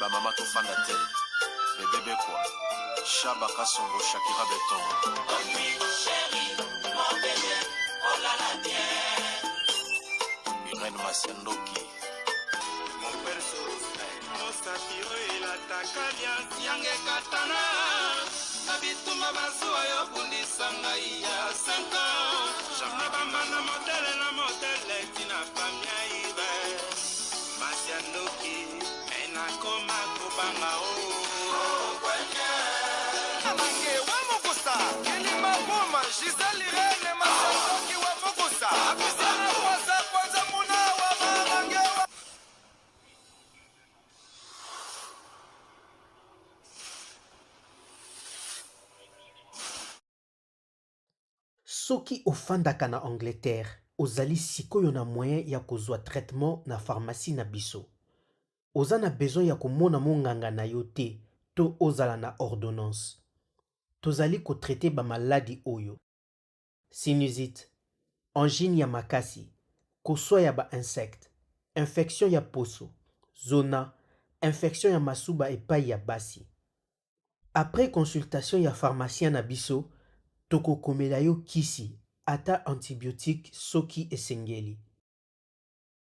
ba mama to fanda te. Bébé quoi. Chaba Kasongo Shakira Beton. Oh oui, chérie, mon bébé, oh là là, bien. Irène Masiandoki. Mon perso, mon satiro et la takalia, Siange Katana. Nabituma Basua, yo bundi Sangaïa, 5 ans. Jamabama, na modèle, Tina Famia Ibe. Masiandoki, Enakoma Kobanga, oh. Soki ofandaka na Angleterre, ozali sikoyo na moyen ya kozwa traitement na pharmacie na biso. Oza na besoin ya komona monganga na yo te to ozala na ordonnance. Tozali kotraite ba maladi oyo: sinusite, angine ya makasi, koswa ya ba insecte, infection ya poso, zona, infection ya masuba epai ya basi. Après consultation ya pharmacien na biso, tokokomela yo kisi ata antibiotique soki esengeli.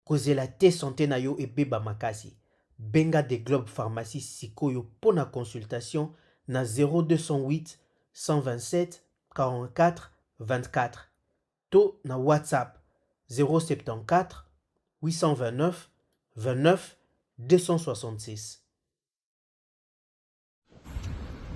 Kozela te santé na yo ebeba makasi. Benga de Globe Pharmacie sikoyo pona consultation na 0208 127 44 24 to na WhatsApp 074 829 29 266.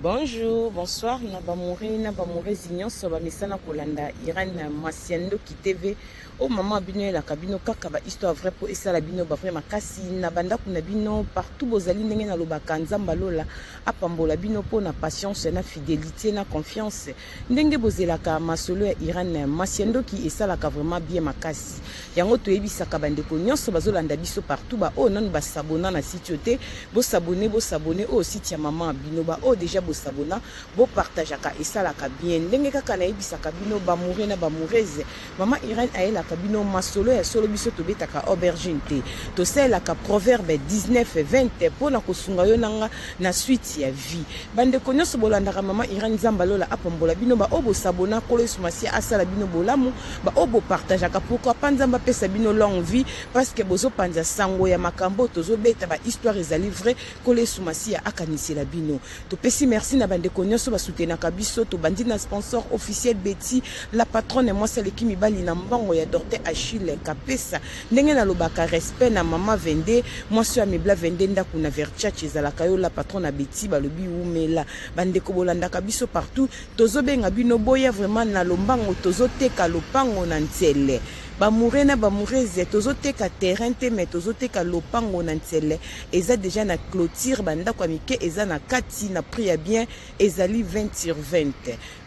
Bonjour, bonsoir, Nabamouré Zignon, Soba Messana Kolanda, Irène Masiandoki TV. Oh maman bino la cabino kakaba histoire vrai pour esa la bino ba vrai makasi na banda kuna bino partout bozali ndenge na lobaka nzamba lola apambola bino po na patience na fidélité na confiance ndenge bozelaka masolo ya Irène Masiandoki esa la ka vraiment bien makasi yango to yebisaka bandeko nyonso bazolanda biso partout ba oh nanu ba s'abonner na site yote bo s'abonner au site ya maman bino ba oh déjà bo s'abonner bo partageaka esa la ka bien ndenge kaka na yebisaka bino ba mourir na ba moureuse maman Irène aela kabino masolo ya solo biso tobetaka aubergine te to sela ka proverbe 19:20 pona kosunga yo nanga na suite ya vie bande konyoso bolandaka mama Irène Zambalola apombola bino ba obo sabona kolo sumasi asala bino bolamu ba obo partageaka pourquoi panzamba pesa bino longue vie parce que bozo panza sango ya makambo tozo beta ba histoire ezali vrai kolo sumasi ya akanisela bino to pesi merci na bande konyoso ba soutenaka biso to bandi na sponsor officiel Betty la patronne moi celle qui mibali na mbango ya Dorte Achille Kapesa ndenge na lobaka respect na mama Vende moi sur amebla Vende ndaku na verchache ezalaka yo la patronne Betty balobi umela bande ko bolanda biso partout tozo benga bino boya vraiment na lombango tozo teka lopango na ntsele ba mourena ba moureze tozo teka terrain te mais tozo teka lopango na ntsele eza déjà na clôture banda kwa mike eza na kati na prix ya bien ezali 20/20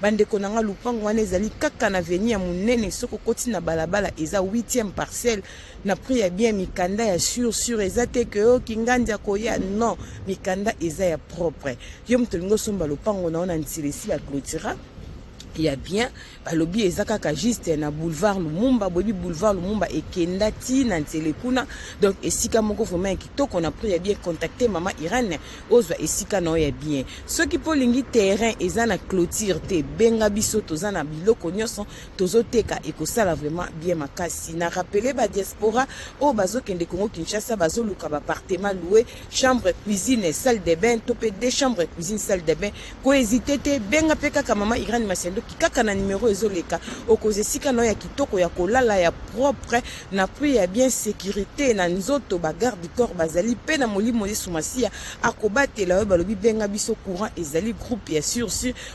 bande ko nanga lopango wana ezali kaka na veni ya munene soko koti na balabala eza 8e parcelle na prix ya bien mikanda ya sur eza te que o kinganja koya non mikanda eza ya propre yo mtolingo somba lopango na ona ntilesi ba clôture il y a bien balobi ezaka juste na boulevard Lumumba bobi boulevard Lumumba ekendati na ntelekuna donc esika moko vraiment kitoko na pris bien contacter mama Irène ozwa esika na ya bien ceux qui polingi terrain eza na clôture te benga biso toza na biloko nyonso tozoteka ekosala vraiment bien makasi na rappeler ba diaspora o bazokende Congo Kinshasa bazoluka ba appartement loué chambre cuisine salle de bain topé deux chambres cuisine salle de bain ko hésiter te benga peka ka mama Irène Masiandoki kaka na numéro ezoleka okoze sika no ya kitoko ya kolala ya propre na prix ya bien sécurité na nzoto ba garde du corps bazali pe na molimo yesumasia akobatela balobi benga biso courant ezali groupe ya sur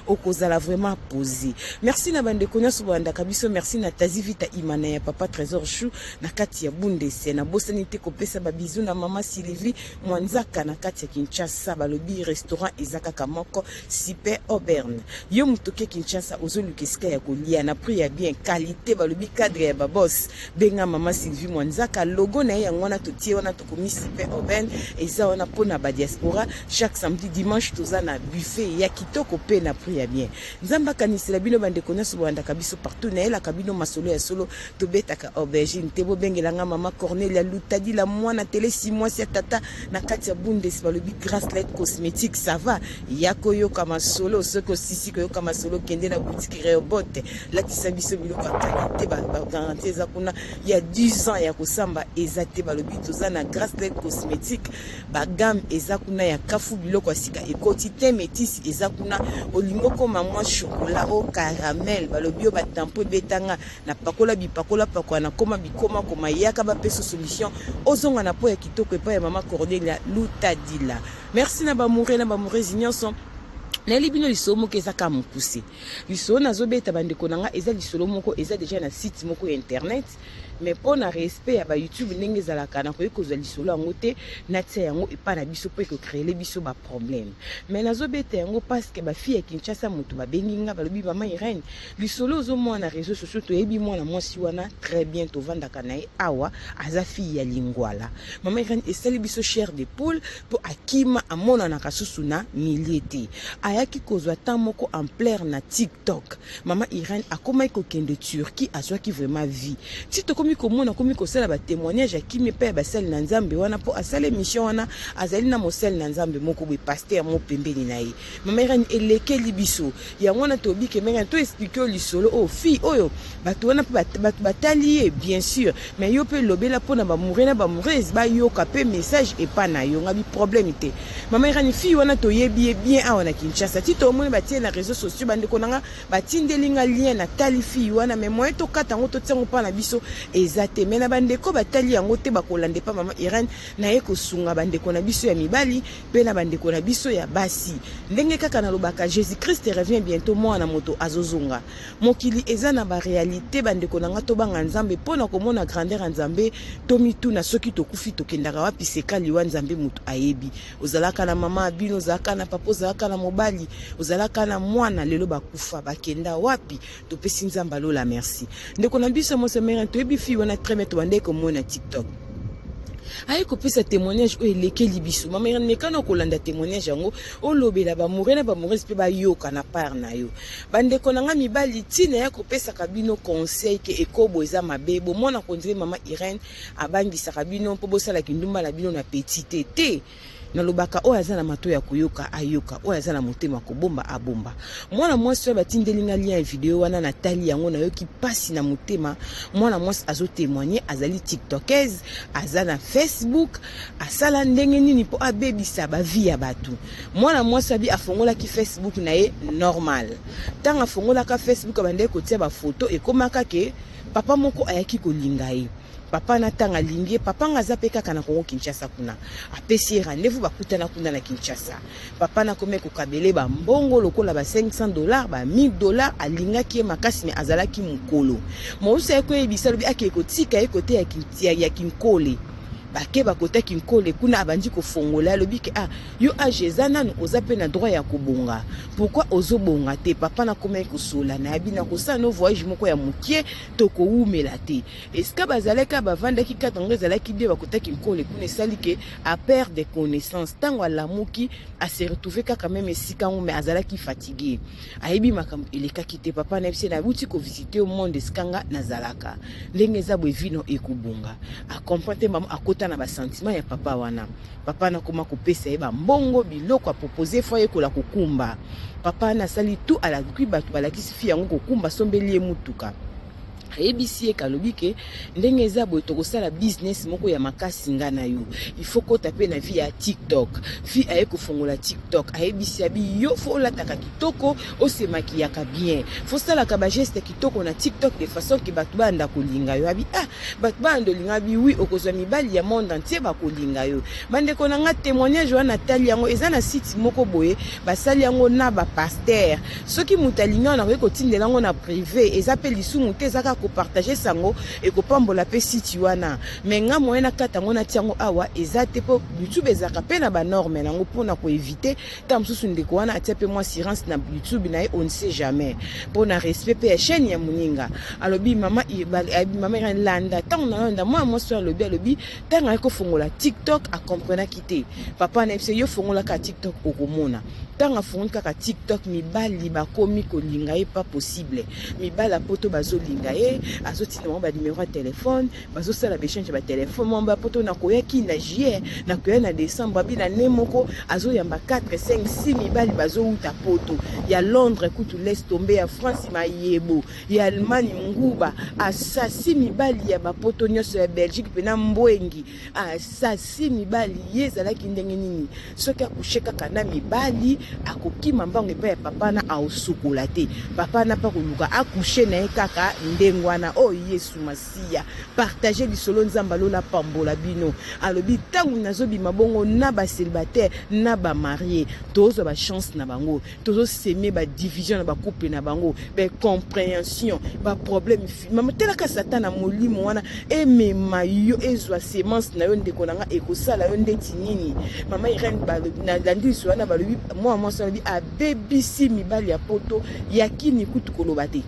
okozala vraiment posé merci na bande konyaso banda kabiso merci na Tazivita Imana ya papa Trésor Chou na kati ya Bundese na bosani te kopesa ba bisou na mama Sylvie Mwanzaka na kati ya Kinshasa balobi restaurant ezaka kamoko super Auburn yo mutoke Kinshasa Kinshasa ozoluka esika ya kolia na prix ya bien qualité balobi cadre ya babos benga mama Sylvie Mwanzaka logo na ye yango wana totie wana tokomi super urbaine eza wana mpona ba diaspora chaque samedi dimanche toza na buffet ya kitoko pe na prix ya bien nzamba kanisela bino bandeko nyonso boandaka biso partout na elaka bino masolo ya solo tobetaka aubergine te bobengelanga mama Cornelia Lutadi la mwana tele 6 mois ya tata na kati ya bundes balobi Gracelet cosmétique ça va yako yoka masolo soko sisi ko yoka masolo kende na boutique Rehoboth latisa biso biloko ya qualité ba garantie eza kuna ya 10 ans ya kosamba eza te balobi toza na Gracelet cosmétique ba gamme eza kuna ya kafu biloko ya sika ekoti te métis eza kuna olingoko mamwa chocolat au caramel balobi ba tampo betanga na pakola bipakola pakwa na koma bikoma koma yaka ba peso solution ozonga na po ya kitoko epa ya mama Cornelia Lutadila merci na ba mourez nyonso na libino lisolo moko ezaka mokuse lisolo nazobeta bandeko nanga eza lisolo moko eza déjà na site moko ya internet mais pour na respect ya ba YouTube ndenge ezalaka na koyi kozwa lisolo yango te na tia yango epa na biso po eko créer biso ba problème mais nazobeta yango parce que ba fille ya Kinshasa moto ba benginga balobi mama Irene lisolo ozomona na réseaux sociaux toyebi mwana mwasi wana très bien tovandaka na ye awa aza fille ya Lingwala mama Irene esali biso chair de poule po akima amona na kasusu na miliete ayaki kozwa temps moko en plaire na TikTok mama Irene akoma kokende Turquie azwaki vraiment vie komi komona komi kosala ba témoignage akimi pe basali na nzambe wana po asale mission wana azali na mosel na nzambe moko be pasteur mo pembeni na ye mama Irene eleke libiso ya ngona to bike menga to expliquer lisolo o fille oyo bato wana pe batali bien sûr mais yo pe lobela pona ba mourir na ba moureuse ba yo ka pe message e pa na yo ngabi problème te mama Irene fille wana to yebi bien awa na Kinshasa ti to moni batie na réseaux sociaux bande konanga batindelinga lien na tali fille wana mais moi to kata ngo to tsango pa na biso ezate mena bandeko batali yango te bakolande pa mama Irene na ye kosunga bandeko na biso ya mibali pe na bandeko na biso ya basi ndenge kaka na lobaka Jésus Christ revient bientôt mwana moto azozunga mokili eza na ba réalité bandeko na ngato banga nzambe pona komona grandeur ya nzambe tomitu na soki tokufi tokendaka wapi sekali wa nzambe mutu ayebi ozalaka na mama abino ozalaka na papa ozalaka na mobali ozalaka na mwana lelo bakufa bakenda wapi topesi nzamba lola merci ndeko na biso mo semere toyebi fi wana très bien to bande ko mona TikTok ayi ko pesa témoignage o eleke libiso mama Irene nekana kolanda témoignage yango o lobela ba mourir na ba mourir pe ba yoka na part na yo bande ko nanga mibali tina ya ko pesa kabino conseil ke ekobo eza mabebo mona kondire mama Irene abangisa kabino po bosala kindumba la bino na petite te na lobaka o azana mato ya kuyoka ayoka o azana motema kobomba abomba mwana mwasi wa batindelinga lia video wana na tali yango na yoki pasi na motema mwana mwasi azo témoigner azali tiktokers azana Facebook asala ndenge nini po abebisa ba vie ya batu mwana mwasi abi afongola ki Facebook na ye normal tanga afongola ka Facebook bande ko tia ba photo e komaka ke papa moko ayaki kolinga ye papa na tanga lingie papa ngaza peka kana Kongo Kinshasa kuna apesi rendez-vous bakutana kuna na Kinshasa papa na kome ko kabele ba mbongo lokola ba $500 ba $1000 alingaki makasi me azalaki mukolo mousa eko ebisa lobi akeko tika ekote ya kinkole bake bakota kinkole kuna abandi ko fongola lobi ke yo ajezana no ozape na droit ya kubonga pourquoi ozobonga te papa na kome ko sola na abina ko sa no voyage moko ya mukie to ko umela te eska bazaleka bavanda ki katanga zalaki bien bakota kinkole kuna sali ke a perdre des connaissances tango la muki a se retrouver ka quand même esika ngo mais azalaki fatigué ayebi makambo eleka kite papa na bise na buti ko visiter au monde skanga na zalaka ndenge za bwevino ekubonga a comprendre maman akota na ba sentiment ya papa wana papa na koma kopesa eba mbongo biloko a proposer foye kola kokumba papa na sali tout à la gui batu balakisi fi yango kokumba sombeli mutuka ebisi ekalobi ke ndenge eza boye tokosala business moko ya makasi nga na yo il faut ko taper na vie ya TikTok fi aye kofongola TikTok ayebisi abi yo fo lataka kitoko osemaki yaka bien fo sala ka ba geste kitoko na TikTok de façon que batu banda kolinga yo abi batu banda linga bi oui okozwa mibali ya monde entier ba kolinga yo bande ko nga témoignage wana tali yango eza na site moko boye basali yango na ba pasteur soki mutalinga na ko tindela ngo na privé eza pe lisumu te zaka ko partager sango et ko pambola pe site wana mais nga moyena kata ngona tiango awa ezate po YouTube ezaka pe na ba norme nango pona ko éviter tam susu ndeko wana atia pe moi assurance na YouTube na on ne sait jamais pona respect pe chaîne ya muninga alobi mama landa tant na landa moi so alobi tanga ko fongola TikTok a comprendre kité papa na yo fongola ka TikTok okomona tanga fongola ka TikTok mibali bakomi kolinga ye pas possible mibala poto bazo linga ye azoti na ba numéro de téléphone bazo sala béchange ba téléphone mamba poto na koyaki na juillet na koya na décembre bi na nemoko azo yamba 4 5 6 mibali bazo uta poto ya Londres kutu laisse tomber ya France mayebo ya Allemagne nguba asasi mibali ya bapoto nyoso ya Belgique pena mbwengi asasi mibali yezalaki ndenge nini soki akusheka kana mibali akokima mbango epa ya papa na aosukola te papa na pa koluka akushe na ye kaka ndengwana o Yesu Masiya partager lisolo nzamba lola pambola bino alobi tangu nazobima bongo na ba célibataire na ba marié tozo ba chance na bango tozo semer ba division na ba couple na bango ba compréhension ba problème mama telaka satana molimo wana emema yo ezwa semence na yo ndeko nanga ekosala yo ndeti nini mama Irene ba na landiso wana balobi moi so lobi a BBC mibali ya poto yakini kutu koloba te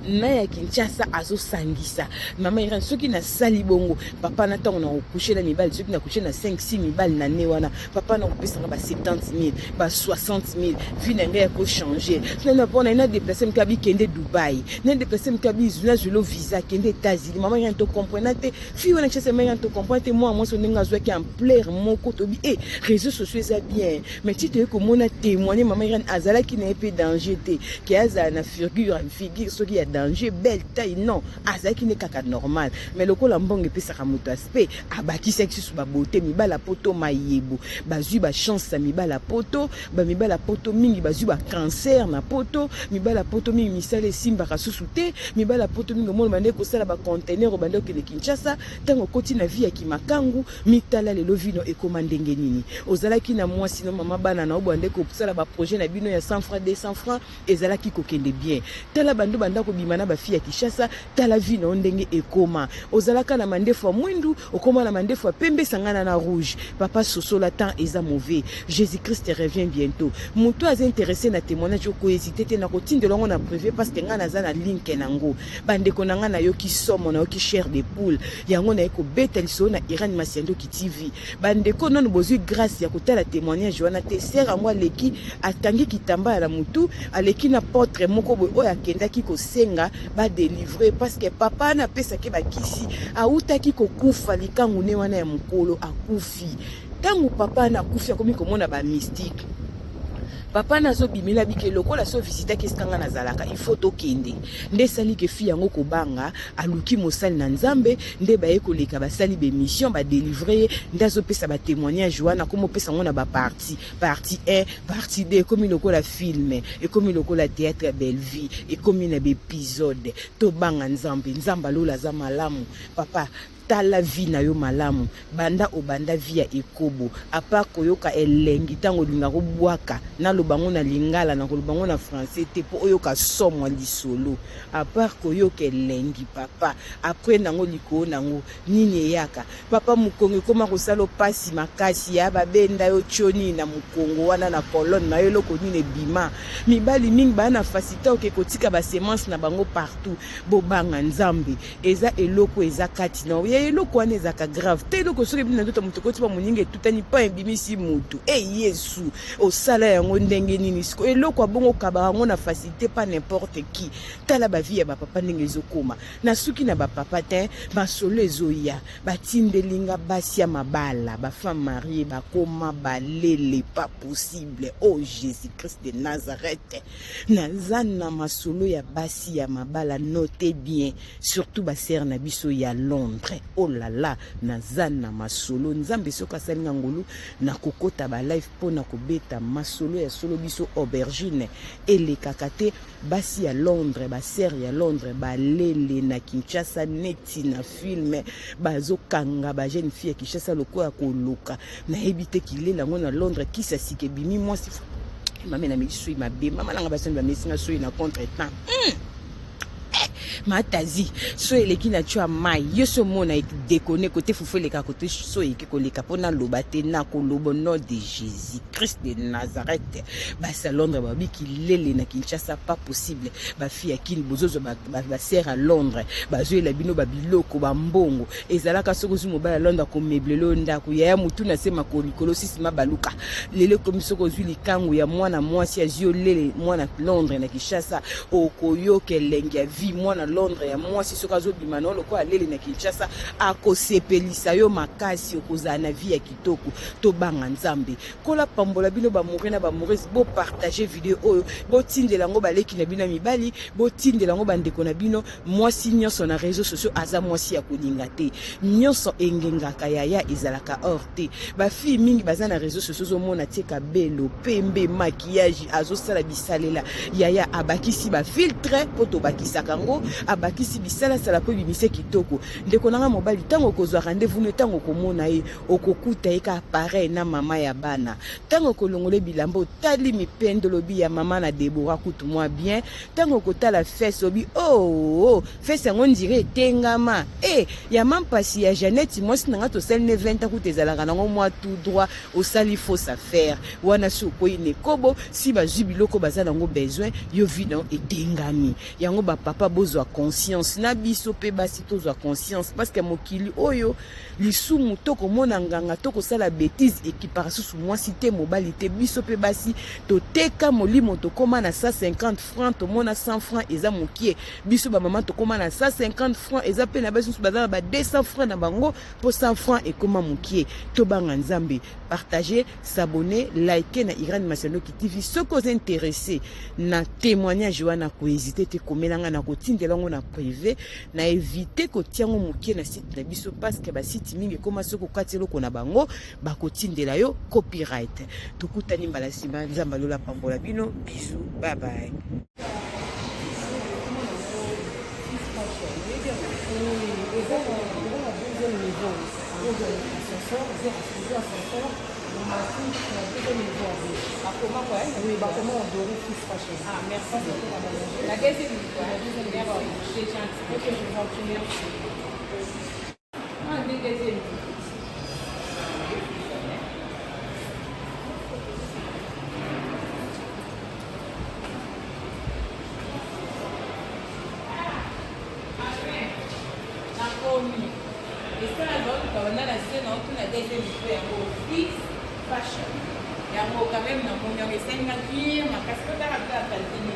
na ya Kinshasa azo sangisa mama Irene soki na sali bongo papa na tango na coucher na mibali soki na coucher na 5-6 mibali na ne wana papa na kopesa ba 70,000 ba 60,000 vina nga ko changer na pona ina déplacer mkabi kende Dubai na déplacer mkabi zuna zolo visa kende États-Unis mama Irene to comprendre te fi wana Kinshasa mama Irene to comprendre moi so ninga zo ki en plaire moko to bi réseaux sociaux ça bien mais tu te ko mona témoigner mama Irene azala ki na épée danger te ki azala na figure soki ya danger belle taille non azaki ne kaka normal mais lokola mbonge pesaka moto aspect abaki sexe sous ba beauté mibala poto mayebo bazui ba chance mibala poto ba mibala poto mingi bazui ba cancer na poto mibala poto mingi misale simba kasusu te mibala poto mingi mo bande ko sala ba container bande ko le Kinshasa tango koti na vie ya kimakangu mitala lelo vino ekoma ndenge nini ozalaki na moi sino mama bana na obande ko sala ba projet na bino ya 100 francs 200 francs ezalaki ko kende bien tala bando banda ko bimana ba fille ya Kinshasa tala vie na ndenge ekoma ozalaka na mandefu mwindu okoma na mandefu pembe sangana na rouge papa soso la temps eza mauvais Jésus-Christ revient bientôt muto az intéressé na témoignage ko hésiter te na ko tindelongo na privé parce que ngana za na link nango bande ko nanga na yo ki somo na yo ki chair de poule yango na eko beta liso na Irene Masiando ki TV bande ko non bozu grâce ya ko tala témoignage wana te sera moi leki atangi kitamba ya mutu aleki na portrait moko boy oya kendaki ko senga ba délivrer parce que papa na pesa ke bakisi autaki kokufa likangu ne wana ya mukolo akufi tangu papa na kufi akomi komona ba mystique papa nazo bimila bike lokola so visita keskanga na zalaka il faut to kende nde sali ke fi yango ko banga aluki mosali na nzambe nde ba ekoleka ba sali be mission ba délivrer ndazo pesa ba témoignage wana komo pesa ngona ba partie 1 partie 2 comme lokola film et comme lokola théâtre belle vie et comme na be épisode to banga nzambe nzamba lola za malamu papa tala vie na yo malamu banda obanda via ekobo apa koyoka elengi tango linga ko bwaka na lobango na lingala na lobango na français te po oyoka somwa lisolo apa koyoka elengi papa après nango liko nango nini yaka papa mukongo koma kosalo pasi makasi ya babenda yo choni na mukongo wana na colonne na yo loko nini bima mibali mingi bana facilité oke kotika ba semence na bango partout bobanga nzambe eza eloko eza kati na eloko wana ezaka grave te eloko soki bina ndoto moto koti ba moninga etutani pa ebimisi mutu Yesu osala yango ndenge nini siko eloko abongo kaba yango na facilité pas n'importe qui tala ba vie ya ba papa ndenge ezokoma na suki na ba papa te basolo ezoya batindelinga basi ya mabala ba femme mariée bakoma balele pas possible oh Jésus-Christ de Nazareth nazana masolo ya basi ya mabala notez bien surtout ba sœur na biso ya Londres oh là là nazana masolo nzambe soka salinga ngolu na kokota ba live pona kobeta masolo ya solo biso aubergine ele kakate basi ya Londres ba sœur ya Londres balele na Kinshasa neti na film bazokanga ba jeune fille ya Kinshasa loko ya koluka na ebite kilela ngo na Londres kisa sike bimi mwasi mama na miso mabe mama nanga basani ba mesinga so na contre temps matazi so eleki na tio mai yo so mona déconner côté fufeleka côté so eki koleka pona loba te na kolobo nom de Jésus Christ de Nazareth basa Londres babiki lele na Kinshasa pas possible ba fille akini bozozo ba sert à Londres bazo la bino babiloko ba mbongo ezalaka soko zu mobile Londres ko meblelo ndako ya mutu na sema ko likolo sisima baluka lele comme soko zu likangu ya mwana mwasi azio lele mwana Londres na Kinshasa okoyo kelenge ya vie mwana Londres ya mwasi soko azo bimano loko alele na Kinshasa akosepelisa yo makasi okoza na vie ya kitoko to banga nzambe kola pambola bino ba mourir na ba mourir bo partager vidéo oyo bo tindela ngo baleki na bino mibali bo tindela ngo bandeko na bino mwasi nyonso na réseaux sociaux aza mwasi ya kolinga te nyonso engengaka yaya ezalaka or te ba fille mingi baza na réseaux sociaux zo mona tieka belo pembe maquillage azo sala bisalela yaya abakisi ba filtre poto bakisaka ngo abakisi bisala sala po bimise kitoko ndeko nanga mobali tango kozwa rendez-vous ne tango komona ye okokuta eka pareil na mama ya bana tango kolongole bilambo tali mipendo lobi ya mama na Deborah kutu moi bien tango kotala fesse obi oh fesse ngo ndire tengama ya mampasi ya Jeannette moi sinanga to sel ne 20 kutu ezalaka nango moi tout droit au sali fausse affaire wana suko ine kobo si ba jubiloko bazala ngo besoin yo vino etengami yango ba papa bozwa conscience na biso pe basi tozwa conscience parce que mokili oyo lisumu toko mona nganga toko sala bêtise équiparation sous moi cité mobalité biso pe basi to teka molimo to koma na 150 francs to mona 100 francs eza mokie biso ba maman to koma na 150 francs eza pe na biso bazala ba 200 francs na bango pour 100 francs et koma mokie to banga nzambe partager s'abonner liker na Irane Masiandoki TV ceux qui sont intéressés na témoignage wana ko hésiter te komelanga na ko tindela ngo na privé na éviter ko tiango mokie na site na biso parce que ba site mingi koma soko katelo kona bango ba ko tindela yo copyright tukutani mbala simba nzamba lola pambola bino bisous bye bye. Ah, merci beaucoup. La deuxième fois, c'est gentil. Ah, deuxième. Fashion. Il y a quand même un bon de 5 navires, ma casquette à la qualité de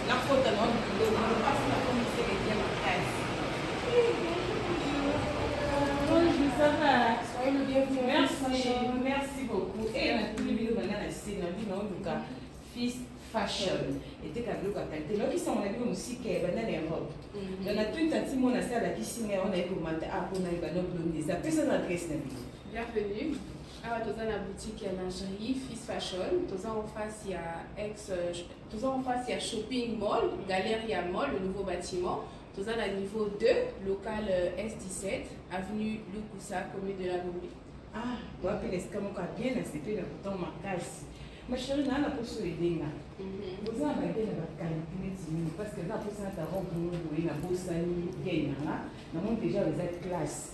la faute à l'homme, le passe la commission est bien ma caisse. Bonjour, ça va? Soyez le bienvenu. Merci beaucoup. Et on a tous les vidéos maintenant à la scène, on a Fils Fashion. Et t'es qu'à l'eau à qualité. Là, qui sont la vie aussi qui est banane et robe. On a tout un petit monde à ça, la qui signe, on a commenté à qu'on a eu banane blonde. Ça peut s'en adresser la vie. Bienvenue. Alors, dans la boutique lingerie Fils Fashion, en face il y a Shopping Mall, Galeria Mall, le nouveau bâtiment. Dans à niveau 2, local S17, avenue Lukusa, commune de la Gombe. Ah, tu as fait bien accepté le temps ma casse. Ma chérie, on a pour se aider là. Vous avez la qualité parce que là, pour ça, tu as rencontré la bourse là, nous avons déjà les classes.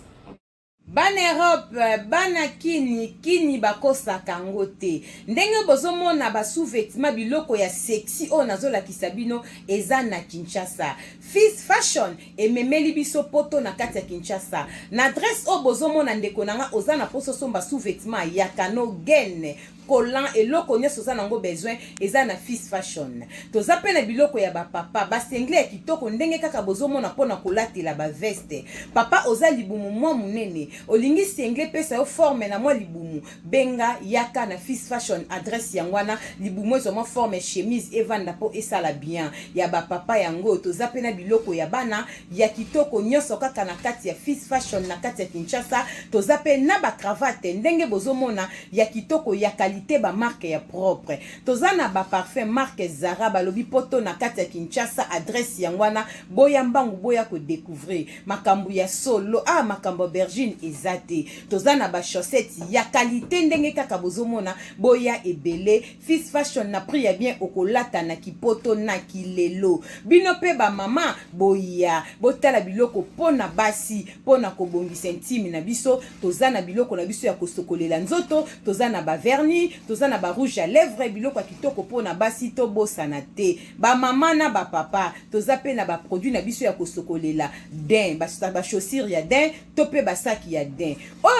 Bana Europe, bana kini bakosaka ngo te. Ndenge bozomona ba sous-vêtements biloko ya sexy o nazola kisabino eza na Kinshasa. Fils Fashion ememeli biso poto na kati ya Kinshasa. Na adresse o bozomona ndeko nanga oza na poso somba sous-vêtements ya kano gene kolan eloko nyoso za nango besoin eza na Fils Fashion. Toza pe na biloko ya ba papa ba sengle ya kitoko ndenge kaka bozomona pona kolatela ba veste. Papa oza libumu mwa munene olingi sengle pesa yo forme na mwa libumu benga yaka na Fils Fashion adresse yangwana libumu ezo mwa forme chemise evanda po esala bien ya ba papa yango toza pe na biloko ya bana ya kitoko nyoso kaka na kati ya Fils Fashion na kati ya Kinshasa toza pe na ba cravate ndenge bozomona ya kitoko ya qualité ba marque ya propre tozana ba parfum marque Zara balobi poto na kati ya Kinshasa adresse yangwana boya mbangu boya ko découvrir makambu ya solo makambo bergine ezate tozana ba chaussettes ya qualité ndenge kaka bozomona boya ebele Fils Fashion na prix ya bien okolata na kipoto na kilelo bino pe ba mama boya botala biloko pona basi pona kobongisa intime na biso tozana biloko na biso ya kosokolela nzoto tozana ba vernis tozana ba rouge à lèvres biloko ya kitoko pona basi to bosana te ba mama na ba papa toza pe na ba produit na biso ya kosokolela din ba chaussures ya din to pe ba sac ya din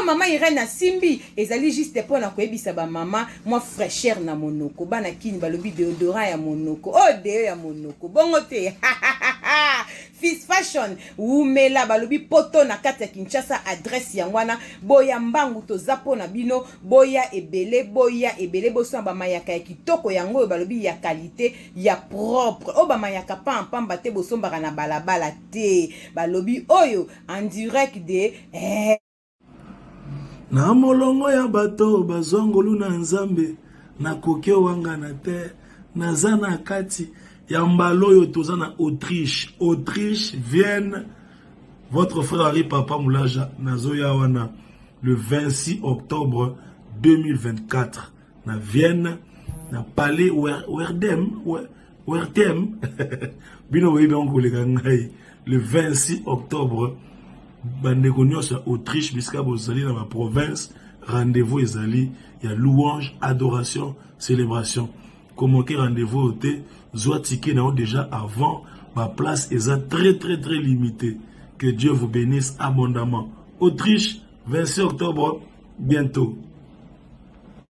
mama Irene Simbi ezali juste pona koyebisa ba mama moi fraîcheur na monoko bana kini balobi déodorant ya monoko deo ya monoko bongo te Fils Fashion umela balobi poto na kati ya Kinshasa adresse yangwana boya mbangu toza pona bino boya ebele boso ba mayaka ya kitoko yango balobi ya qualité ya propre ba mayaka pamba te bosombaka na balabala te balobi oyo en direct de na molongo ya bato bazongolu na nzambe na koke wanga na te naza na kati ya mbaloyo toza na Autriche, Vienne. Votre frère Harry Papa Moulaja nazoya wana le 26 octobre 2024 na Vienne na palais Wertem bino webi onkoleka ngai le 26 octobre bandeko nyonso Autriche biska bozali na ma province rendez-vous ezali ya louange adoration célébration comment que rendez-vous ote zwa ticket na déjà avant ma place est très limitée. Que Dieu vous bénisse abondamment. Autriche 26 octobre bientôt.